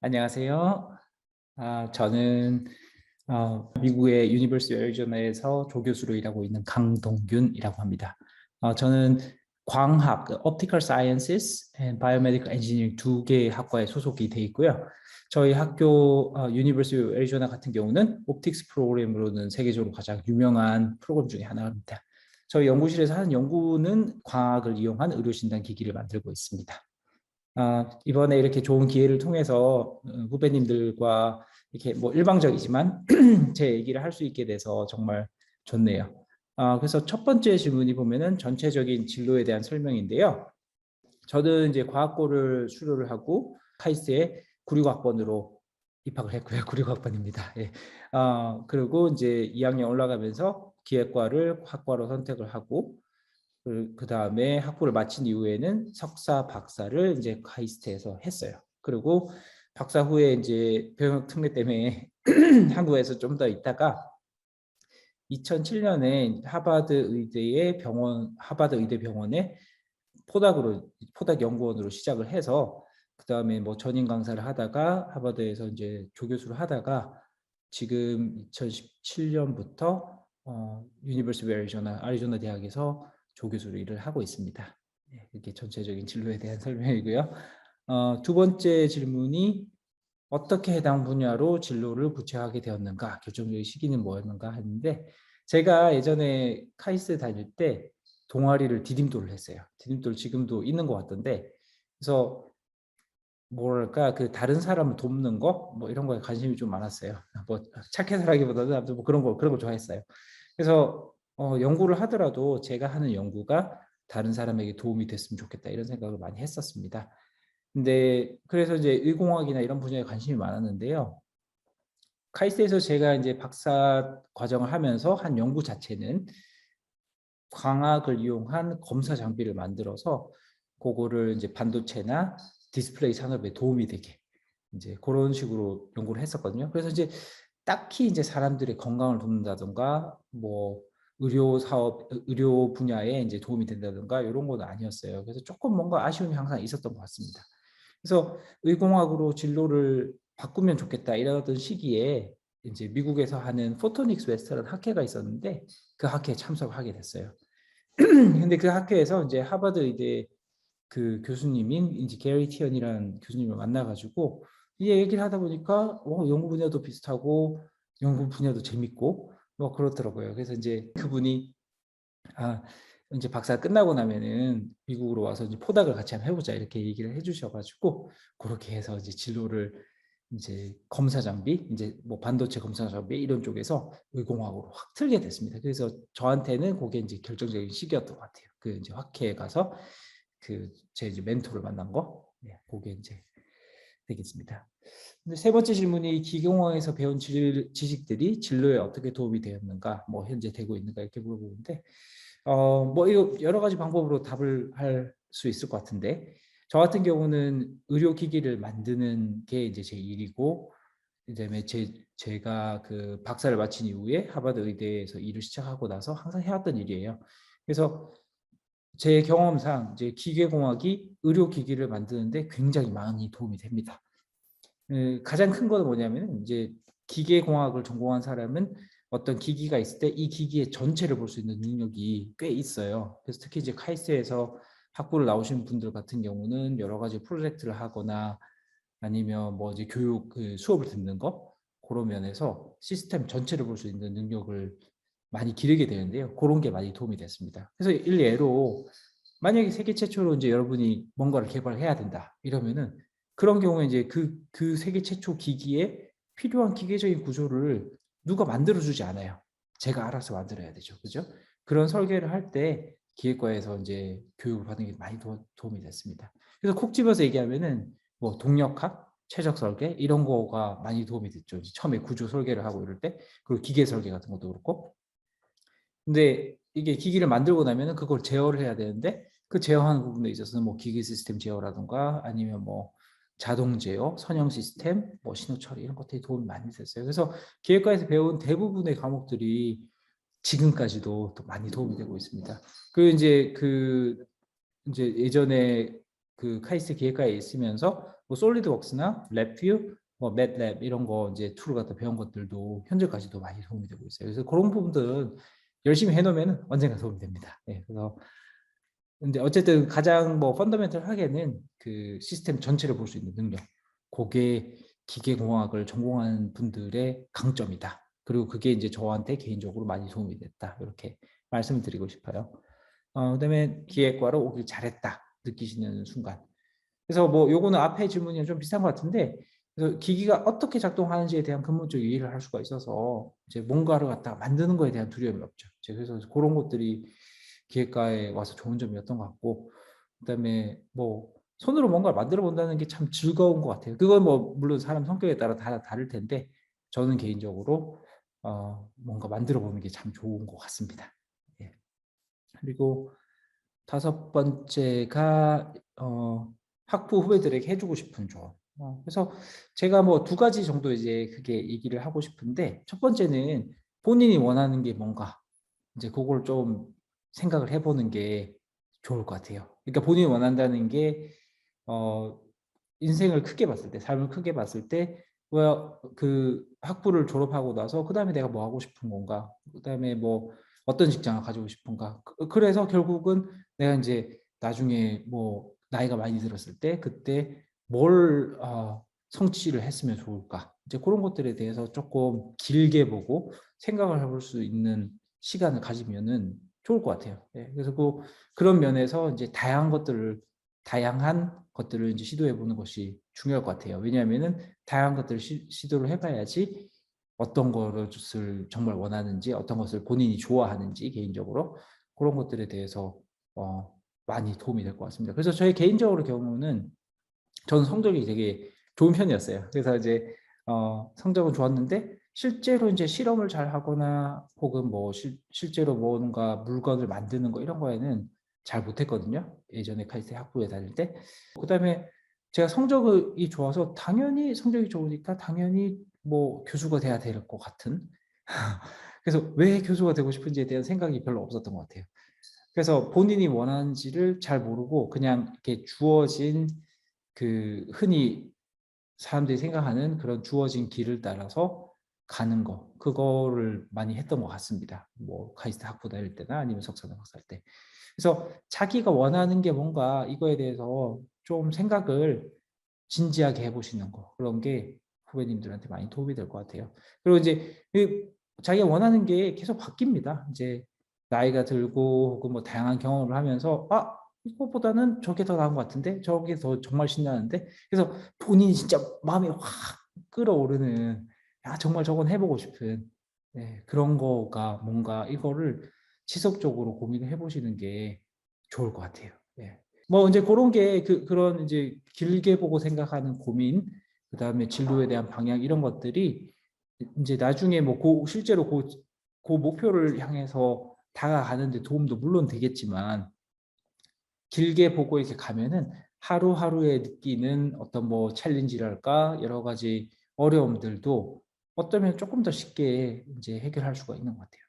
안녕하세요. 저는 미국의 유니버시티 애리조나에서 조교수로 일하고 있는 강동균이라고 합니다. 저는 광학, Optical Sciences and Biomedical Engineering 두 개의 학과에 소속이 돼 있고요. 저희 학교 유니버시티 애리조나 같은 경우는 옵틱스 프로그램으로는 세계적으로 가장 유명한 프로그램 중에 하나입니다. 저희 연구실에서 하는 연구는 광학을 이용한 의료진단 기기를 만들고 있습니다. 이번에 이렇게 좋은 기회를 통해서 후배님들과 이렇게 뭐 일방적이지만 제 얘기를 할 수 있게 돼서 정말 좋네요. 그래서 첫 번째 질문이 보면은 전체적인 진로에 대한 설명인데요. 저는 이제 과학고를 수료를 하고 카이스트에 96학번으로 입학을 했고요. 96학번입니다. 예. 그리고 이제 2학년 올라가면서 기획과를 학과로 선택을 하고 그 다음에 학부를 마친 이후에는 석사, 박사를 이제 카이스트에서 했어요. 그리고 박사 후에 이제 병역 특례 때문에 한국에서 좀 더 있다가 2007년에 하버드 의대 병원에 포닥 연구원으로 시작을 해서 그 다음에 뭐 전임 강사를 하다가 하버드에서 이제 조교수를 하다가 지금 2017년부터 유니버시티 애리조나 대학에서 조교수로 일을 하고 있습니다. 이렇게 전체적인 진로에 대한 설명이고요. 두 번째 질문이 어떻게 해당 분야로 진로를 구체화하게 되었는가, 결정적인 시기는 뭐였는가 하는데, 제가 예전에 카이스트 다닐 때 동아리를 디딤돌을 했어요. 디딤돌 지금도 있는 것 같던데, 그래서 뭐랄까 그 다른 사람을 돕는 거 뭐 이런 거에 관심이 좀 많았어요. 뭐 착해서라기보다는 아무튼 뭐 그런 거 좋아했어요. 그래서 연구를 하더라도 제가 하는 연구가 다른 사람에게 도움이 됐으면 좋겠다 이런 생각을 많이 했었습니다. 근데 그래서 이제 의공학이나 이런 분야에 관심이 많았는데요. 카이스트에서 제가 이제 박사 과정을 하면서 한 연구 자체는 광학을 이용한 검사 장비를 만들어서 그거를 이제 반도체나 디스플레이 산업에 도움이 되게 이제 그런 식으로 연구를 했었거든요. 그래서 이제 딱히 이제 사람들의 건강을 돕는다던가 뭐 의료 분야에 이제 도움이 된다던가 이런 건 아니었어요. 그래서 조금 뭔가 아쉬움이 항상 있었던 것 같습니다. 그래서 의공학으로 진로를 바꾸면 좋겠다 이러던 시기에 이제 미국에서 하는 포토닉스 웨스트라는 학회가 있었는데 그 학회에 참석을 하게 됐어요. 근데 그 학회에서 이제 하버드 의대 그 교수님인 이제 게리 티언이라는 교수님을 만나가지고 이 얘기를 하다 보니까 연구 분야도 비슷하고 연구 분야도 재밌고 뭐 그렇더라고요. 그래서 이제 그분이 이제 박사 끝나고 나면은 미국으로 와서 이제 포닥을 같이 한번 해보자 이렇게 얘기를 해주셔가지고 그렇게 해서 이제 진로를 이제 검사 장비, 이제 뭐 반도체 검사 장비 이런 쪽에서 의공학으로 확 틀게 됐습니다. 그래서 저한테는 그게 이제 결정적인 시기였던 것 같아요. 그 이제 학회에 가서 그 제 이제 멘토를 만난 거, 그게 이제 되겠습니다. 근데 세 번째 질문이 기계공학에서 배운 지식들이 진로에 어떻게 도움이 되었는가, 뭐 현재 되고 있는가 이렇게 물어보는데, 뭐 이거 여러 가지 방법으로 답을 할 수 있을 것 같은데, 저 같은 경우는 의료기기를 만드는 게 이제 제 일이고, 그다음에 제가 그 박사를 마친 이후에 하버드 의대에서 일을 시작하고 나서 항상 해왔던 일이에요. 그래서 제 경험상 이제 기계공학이 의료기기를 만드는데 굉장히 많이 도움이 됩니다. 가장 큰 건 뭐냐면 이제 기계공학을 전공한 사람은 어떤 기기가 있을 때 이 기기의 전체를 볼 수 있는 능력이 꽤 있어요. 그래서 특히 이제 카이스트에서 학부를 나오신 분들 같은 경우는 여러 가지 프로젝트를 하거나 아니면 뭐 이제 교육 그 수업을 듣는 거 그런 면에서 시스템 전체를 볼 수 있는 능력을 많이 기르게 되는데요. 그런 게 많이 도움이 됐습니다. 그래서 일례로 만약에 세계 최초로 이제 여러분이 뭔가를 개발해야 된다 이러면은 그런 경우에 이제 그 세계 최초 기기에 필요한 기계적인 구조를 누가 만들어주지 않아요. 제가 알아서 만들어야 되죠. 그죠? 그런 설계를 할 때 기획과에서 이제 교육을 받는 게 많이 도움이 됐습니다. 그래서 콕 집어서 얘기하면은 뭐 동력학, 최적 설계 이런 거가 많이 도움이 됐죠. 처음에 구조 설계를 하고 이럴 때 그리고 기계 설계 같은 것도 그렇고. 근데 이게 기기를 만들고 나면은 그걸 제어를 해야 되는데 그 제어하는 부분에 있어서는 뭐 기계 시스템 제어라든가 아니면 뭐 자동 제어, 선형 시스템, 뭐 신호 처리 이런 것들이 도움이 많이 됐어요. 그래서 기획과에서 배운 대부분의 과목들이 지금까지도 또 많이 도움이 되고 있습니다. 그리고 이제 예전에 그 카이스트 기획과에 있으면서 뭐 솔리드웍스나 랩뷰, 뭐 매트랩 이런 거 이제 툴을 갖다 배운 것들도 현재까지도 많이 도움이 되고 있어요. 그래서 그런 부분들은 열심히 해놓으면 언젠가 도움이 됩니다. 예, 그래서 근데 어쨌든 가장 뭐 펀더멘털하게는 그 시스템 전체를 볼 수 있는 능력, 그게 기계공학을 전공한 분들의 강점이다. 그리고 그게 이제 저한테 개인적으로 많이 도움이 됐다. 이렇게 말씀을 드리고 싶어요. 그다음에 기획과로 오길 잘했다 느끼시는 순간. 그래서 뭐 요거는 앞에 질문이랑 좀 비슷한 것 같은데, 그래서 기기가 어떻게 작동하는지에 대한 근본적 이해를 할 수가 있어서 이제 뭔가를 갖다가 만드는 거에 대한 두려움이 없죠. 그래서 그런 것들이 기획과에 와서 좋은 점이었던 것 같고, 그다음에 뭐 손으로 뭔가를 만들어 본다는 게 참 즐거운 것 같아요. 그건 뭐 물론 사람 성격에 따라 다 다를 텐데, 저는 개인적으로 뭔가 만들어 보는 게 참 좋은 것 같습니다. 예. 그리고 다섯 번째가 학부 후배들에게 해주고 싶은 조언. 그래서 제가 뭐 두 가지 정도 이제 그게 얘기를 하고 싶은데, 첫 번째는 본인이 원하는 게 뭔가 이제 그걸 좀 생각을 해보는 게 좋을 것 같아요. 그러니까 본인이 원한다는 게 인생을 크게 봤을 때, 삶을 크게 봤을 때, 그 학부를 졸업하고 나서 그 다음에 내가 뭐 하고 싶은 건가, 그 다음에 뭐 어떤 직장을 가지고 싶은가. 그래서 결국은 내가 이제 나중에 뭐 나이가 많이 들었을 때 그때 뭘 성취를 했으면 좋을까, 이제 그런 것들에 대해서 조금 길게 보고 생각을 해볼 수 있는 시간을 가지면은 좋을 것 같아요. 네, 그래서 그런 면에서 이제 다양한 것들을 이제 시도해 보는 것이 중요할 것 같아요. 왜냐하면은 다양한 것들을 시도를 해봐야지 어떤 것을 정말 원하는지, 어떤 것을 본인이 좋아하는지 개인적으로 그런 것들에 대해서 많이 도움이 될 것 같습니다. 그래서 저희 개인적으로 경우는 저는 성적이 되게 좋은 편이었어요. 그래서 이제 성적은 좋았는데 실제로 이제 실험을 잘 하거나 혹은 뭐 실제로 뭔가 물건을 만드는 거 이런 거에는 잘 못했거든요. 예전에 카이스트 학부에 다닐 때. 그다음에 제가 성적이 좋아서 당연히 성적이 좋으니까 당연히 뭐 교수가 돼야 될 것 같은. 그래서 왜 교수가 되고 싶은지에 대한 생각이 별로 없었던 것 같아요. 그래서 본인이 원하는지를 잘 모르고 그냥 이렇게 주어진 그 흔히 사람들이 생각하는 그런 주어진 길을 따라서 가는 거, 그거를 많이 했던 것 같습니다. 뭐 카이스트 학부 다닐 때나 아니면 석사나 박사할 때. 그래서 자기가 원하는 게 뭔가 이거에 대해서 좀 생각을 진지하게 해보시는 거, 그런 게 후배님들한테 많이 도움이 될 것 같아요. 그리고 이제 자기가 원하는 게 계속 바뀝니다. 이제 나이가 들고 혹은 뭐 다양한 경험을 하면서 이것보다는 저게 더 나은 것 같은데, 저게 더 정말 신나는데, 그래서 본인이 진짜 마음이 확 끌어오르는, 정말 저건 해보고 싶은, 네, 그런 거가 뭔가 이거를 지속적으로 고민을 해보시는 게 좋을 것 같아요. 네. 뭐 이제 그런 게 그런 이제 길게 보고 생각하는 고민, 그 다음에 진로에 대한 방향 이런 것들이 이제 나중에 뭐 실제로 그 목표를 향해서 다가가는데 도움도 물론 되겠지만, 길게 보고 이렇게 가면은 하루하루에 느끼는 어떤 뭐 챌린지랄까 여러 가지 어려움들도 어쩌면 조금 더 쉽게 이제 해결할 수가 있는 것 같아요.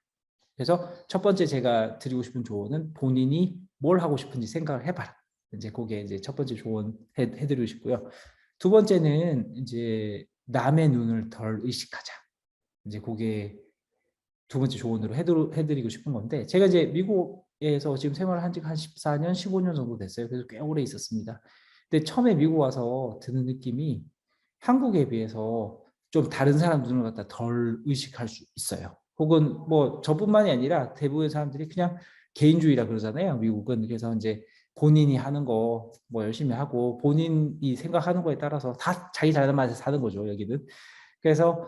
그래서 첫 번째 제가 드리고 싶은 조언은 본인이 뭘 하고 싶은지 생각을 해봐라. 이제 그게 이제 첫 번째 조언 해드리고 싶고요. 두 번째는 이제 남의 눈을 덜 의식하자. 이제 그게 두 번째 조언으로 해드리고 싶은 건데, 제가 이제 미국에서 지금 생활을 한 지가 한 14년, 15년 정도 됐어요. 그래서 꽤 오래 있었습니다. 근데 처음에 미국 와서 드는 느낌이 한국에 비해서 좀 다른 사람 눈을 갖다 덜 의식할 수 있어요. 혹은 뭐 저뿐만이 아니라 대부분의 사람들이 그냥 개인주의라 그러잖아요, 미국은. 그래서 이제 본인이 하는 거 뭐 열심히 하고 본인이 생각하는 거에 따라서 다 자기 잘난 맛에 사는 거죠, 여기는. 그래서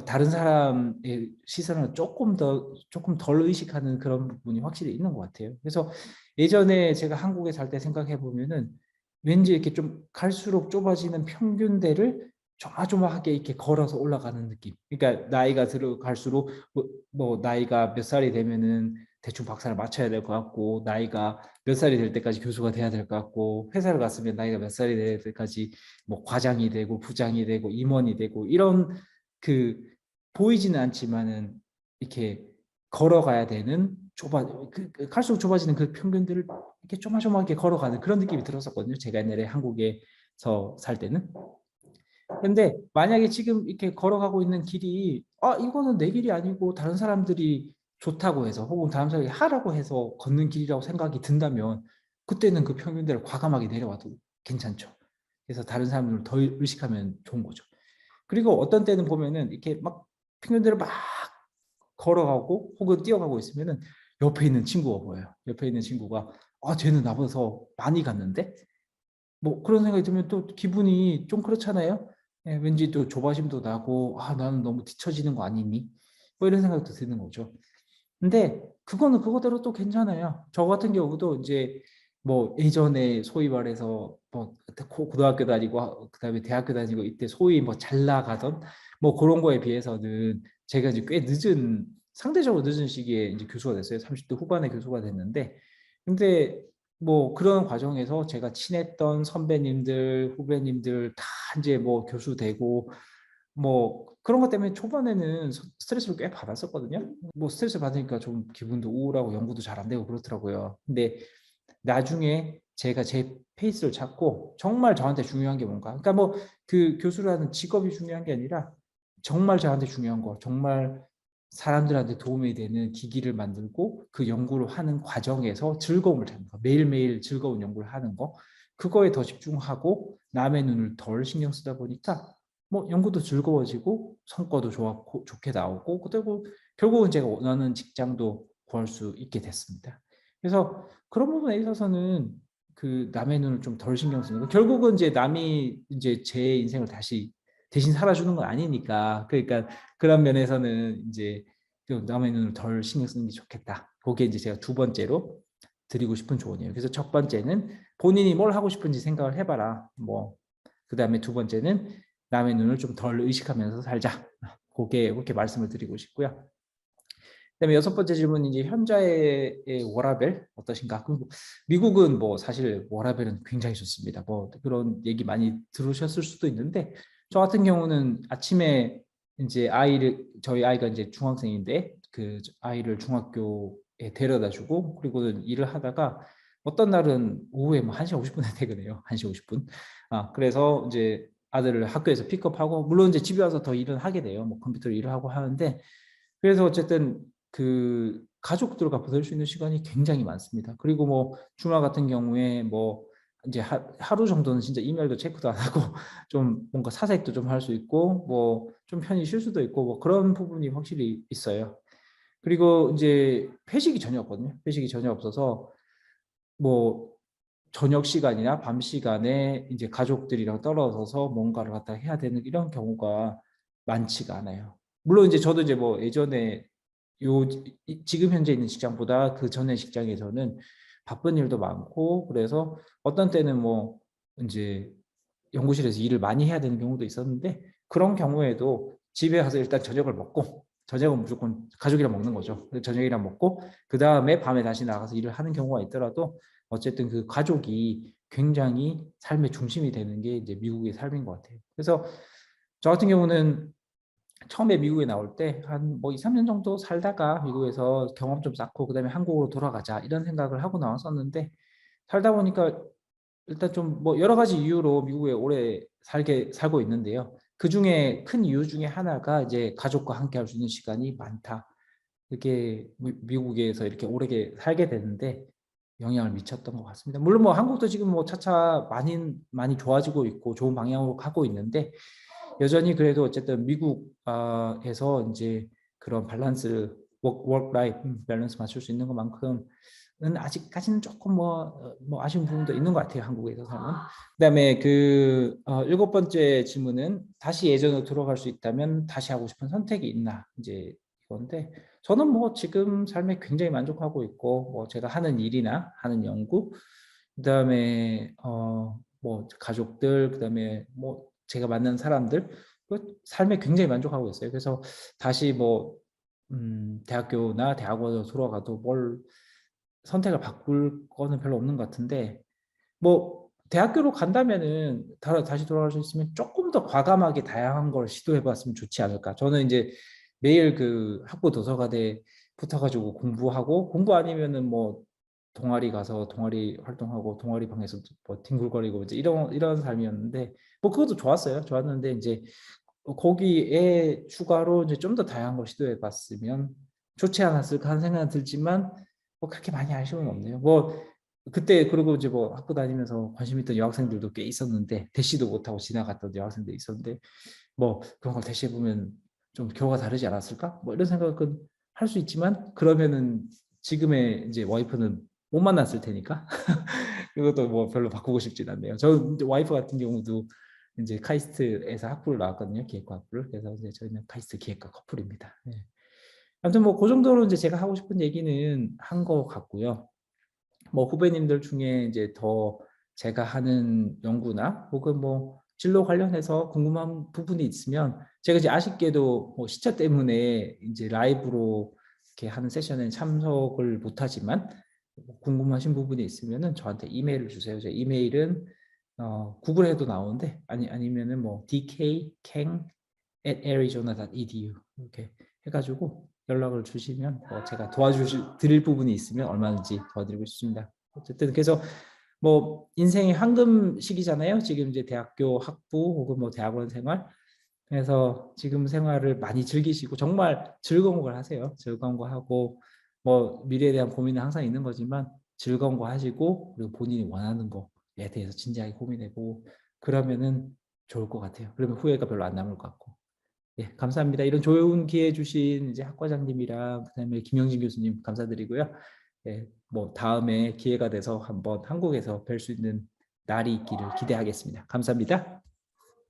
다른 사람의 시선을 조금 덜 의식하는 그런 부분이 확실히 있는 것 같아요. 그래서 예전에 제가 한국에 살 때 생각해 보면은 왠지 이렇게 좀 갈수록 좁아지는 평균대를 조마조마하게 이렇게 걸어서 올라가는 느낌. 그러니까 나이가 들어갈수록 뭐 나이가 몇 살이 되면은 대충 박사를 맞춰야 될 것 같고, 나이가 몇 살이 될 때까지 교수가 돼야 될 것 같고, 회사를 갔으면 나이가 몇 살이 될 때까지 뭐 과장이 되고 부장이 되고 임원이 되고, 이런 그 보이지는 않지만은 이렇게 걸어가야 되는 갈수록 좁아지는 그 평균들을 이렇게 조마조마하게 걸어가는 그런 느낌이 들었었거든요. 제가 옛날에 한국에 집에서 살 때는. 근데 만약에 지금 이렇게 걸어가고 있는 길이 이거는 내 길이 아니고 다른 사람들이 좋다고 해서 혹은 다른 사람이 하라고 해서 걷는 길이라고 생각이 든다면 그때는 그 평균대를 과감하게 내려와도 괜찮죠. 그래서 다른 사람들을 더 의식하면 좋은 거죠. 그리고 어떤 때는 보면은 이렇게 막 평균대를 막 걸어가고 혹은 뛰어가고 있으면은 옆에 있는 친구가 보여요. 옆에 있는 친구가 쟤는 나보다 더 많이 갔는데 뭐 그런 생각이 들면 또 기분이 좀 그렇잖아요. 예, 왠지 또 조바심도 나고 나는 너무 뒤처지는 거 아니니? 뭐 이런 생각도 드는 거죠. 근데 그거는 그거대로 또 괜찮아요. 저 같은 경우도 이제 뭐 예전에 소위 말해서 뭐 고등학교 다니고 그다음에 대학교 다니고 이때 소위 뭐 잘 나가던 뭐 그런 거에 비해서는 제가 이제 꽤 늦은 상대적으로 늦은 시기에 이제 교수가 됐어요. 30대 후반에 교수가 됐는데 근데 뭐 그런 과정에서 제가 친했던 선배님들, 후배님들 다 이제 뭐 교수 되고 뭐 그런 것 때문에 초반에는 스트레스를 꽤 받았었거든요. 뭐 스트레스 받으니까 좀 기분도 우울하고 연구도 잘 안 되고 그렇더라고요. 근데 나중에 제가 제 페이스를 찾고 정말 저한테 중요한 게 뭔가. 그러니까 뭐 그 교수라는 직업이 중요한 게 아니라 정말 저한테 중요한 거, 정말 사람들한테 도움이 되는 기기를 만들고 그 연구를 하는 과정에서 즐거움을 찾는 거, 매일매일 즐거운 연구를 하는 거, 그거에 더 집중하고 남의 눈을 덜 신경 쓰다 보니까 뭐 연구도 즐거워지고 성과도 좋았고 좋게 나오고 그리고 결국은 제가 원하는 직장도 구할 수 있게 됐습니다. 그래서 그런 부분에 있어서는 그 남의 눈을 좀 덜 신경 쓰는 거. 결국은 이제 남이 이제 제 인생을 다시 대신 살아주는 건 아니니까. 그러니까 그런 면에서는 이제 좀 남의 눈을 덜 신경 쓰는 게 좋겠다. 그게 이제 제가 두 번째로 드리고 싶은 조언이에요. 그래서 첫 번째는 본인이 뭘 하고 싶은지 생각을 해봐라. 뭐 그다음에 두 번째는 남의 눈을 좀 덜 의식하면서 살자. 그게 그렇게 말씀을 드리고 싶고요. 그다음에 여섯 번째 질문은 이제 현자의 워라밸 어떠신가? 미국은 뭐 사실 워라밸은 굉장히 좋습니다. 뭐 그런 얘기 많이 들으셨을 수도 있는데 저 같은 경우는 아침에 이제 저희 아이가 이제 중학생인데 그 아이를 중학교에 데려다주고 그리고는 일을 하다가 어떤 날은 오후에 뭐 1시 50분에 퇴근해요. 1시 50분. 그래서 이제 아들을 학교에서 픽업하고 물론 이제 집에 와서 더 일을 하게 돼요. 뭐 컴퓨터로 일을 하고 하는데 그래서 어쨌든 그 가족들과 보낼 수 있는 시간이 굉장히 많습니다. 그리고 뭐 주말 같은 경우에 뭐 이제 하루 정도는 진짜 이메일도 체크도 안 하고 좀 뭔가 사색도 좀 할 수 있고 뭐 좀 편히 쉴 수도 있고 뭐 그런 부분이 확실히 있어요. 그리고 이제 회식이 전혀 없거든요. 회식이 전혀 없어서 뭐 저녁 시간이나 밤 시간에 이제 가족들이랑 떨어져서 뭔가를 갖다 해야 되는 이런 경우가 많지가 않아요. 물론 이제 저도 이제 뭐 예전에 지금 현재 있는 직장보다 그 전에 직장에서는 바쁜 일도 많고 그래서 어떤 때는 뭐 이제 연구실에서 일을 많이 해야 되는 경우도 있었는데 그런 경우에도 집에 가서 일단 저녁을 먹고 저녁은 무조건 가족이랑 먹는 거죠. 저녁이랑 먹고 그 다음에 밤에 다시 나가서 일을 하는 경우가 있더라도 어쨌든 그 가족이 굉장히 삶의 중심이 되는 게 이제 미국의 삶인 것 같아요. 그래서 저 같은 경우는 처음에 미국에 나올 때 한 뭐 2, 3년 정도 살다가 미국에서 경험 좀 쌓고 그다음에 한국으로 돌아가자 이런 생각을 하고 나왔었는데 살다 보니까 일단 좀 뭐 여러 가지 이유로 미국에 오래 살고 있는데요. 그 중에 큰 이유 중에 하나가 이제 가족과 함께 할 수 있는 시간이 많다. 이렇게 미국에서 이렇게 오래 살게 되는데 영향을 미쳤던 것 같습니다. 물론 뭐 한국도 지금 뭐 차차 많이 좋아지고 있고 좋은 방향으로 가고 있는데 여전히 그래도 어쨌든 미국에서 이제 그런 밸런스 워크 라이프 밸런스 맞출 수 있는 것만큼은 아직까지는 조금 뭐 아쉬운 부분도 있는 것 같아요. 한국에서 살면. 그다음에 그 일곱 번째 질문은 다시 예전으로 돌아갈 수 있다면 다시 하고 싶은 선택이 있나 이제 이건데 저는 뭐 지금 삶에 굉장히 만족하고 있고 뭐 제가 하는 일이나 하는 연구 그다음에 뭐 가족들 그다음에 뭐 제가 만난 사람들 그 삶에 굉장히 만족하고 있어요. 그래서 다시 뭐 대학교나 대학원으로 돌아가도 뭘 선택을 바꿀 거는 별로 없는 것 같은데 뭐 대학교로 간다면은 다시 돌아갈 수 있으면 조금 더 과감하게 다양한 걸 시도해봤으면 좋지 않을까. 저는 이제 매일 그 학부 도서관에 붙어가지고 공부 아니면은 뭐 동아리 가서 동아리 활동하고 동아리 방에서 뭐 뒹굴거리고 이제 이런 삶이었는데 뭐 그것도 좋았어요. 좋았는데 이제 거기에 추가로 이제 좀 더 다양한 걸 시도해 봤으면 좋지 않았을까 하는 생각은 들지만 뭐 그렇게 많이 아쉬움은 없네요. 뭐 그때 그리고 이제 뭐 학교 다니면서 관심 있던 여학생들도 꽤 있었는데 대시도 못하고 지나갔던 여학생들이 있었는데 뭐 그런 걸 대시해 보면 좀 결과가 다르지 않았을까? 뭐 이런 생각은 할 수 있지만 그러면은 지금의 이제 와이프는 못 만났을 테니까 그것도 뭐 별로 바꾸고 싶진 않네요. 저 와이프 같은 경우도 이제 카이스트에서 학부를 나왔거든요. 기획과 학부를. 그래서 이제 저희는 카이스트 기획과 커플입니다. 네. 아무튼 뭐 그 정도로 이제 제가 하고 싶은 얘기는 한 것 같고요. 뭐 후배님들 중에 이제 더 제가 하는 연구나 혹은 뭐 진로 관련해서 궁금한 부분이 있으면 제가 이제 아쉽게도 뭐 시차 때문에 이제 라이브로 이렇게 하는 세션에 참석을 못하지만 궁금하신 부분이 있으면은 저한테 이메일을 주세요. 제 이메일은 구글에도 나오는데 아니면은 뭐 dkkang@arizona.edu 이렇게 해가지고 연락을 주시면 제가 드릴 부분이 있으면 얼마든지 도와드리고 싶습니다. 어쨌든 그래서 뭐 인생의 황금 시기잖아요. 지금 이제 대학교 학부 혹은 뭐 대학원 생활. 그래서 지금 생활을 많이 즐기시고 정말 즐거운 걸 하세요. 즐거운 거 하고 뭐 미래에 대한 고민은 항상 있는 거지만 즐거운 거 하시고 그리고 본인이 원하는 거에 대해서 진지하게 고민해보고 그러면은 좋을 것 같아요. 그러면 후회가 별로 안 남을 것 같고. 예, 감사합니다. 이런 좋은 기회 주신 이제 학과장님이랑 그다음에 김영진 교수님 감사드리고요. 예, 뭐 다음에 기회가 돼서 한번 한국에서 뵐 수 있는 날이 있기를 기대하겠습니다. 감사합니다.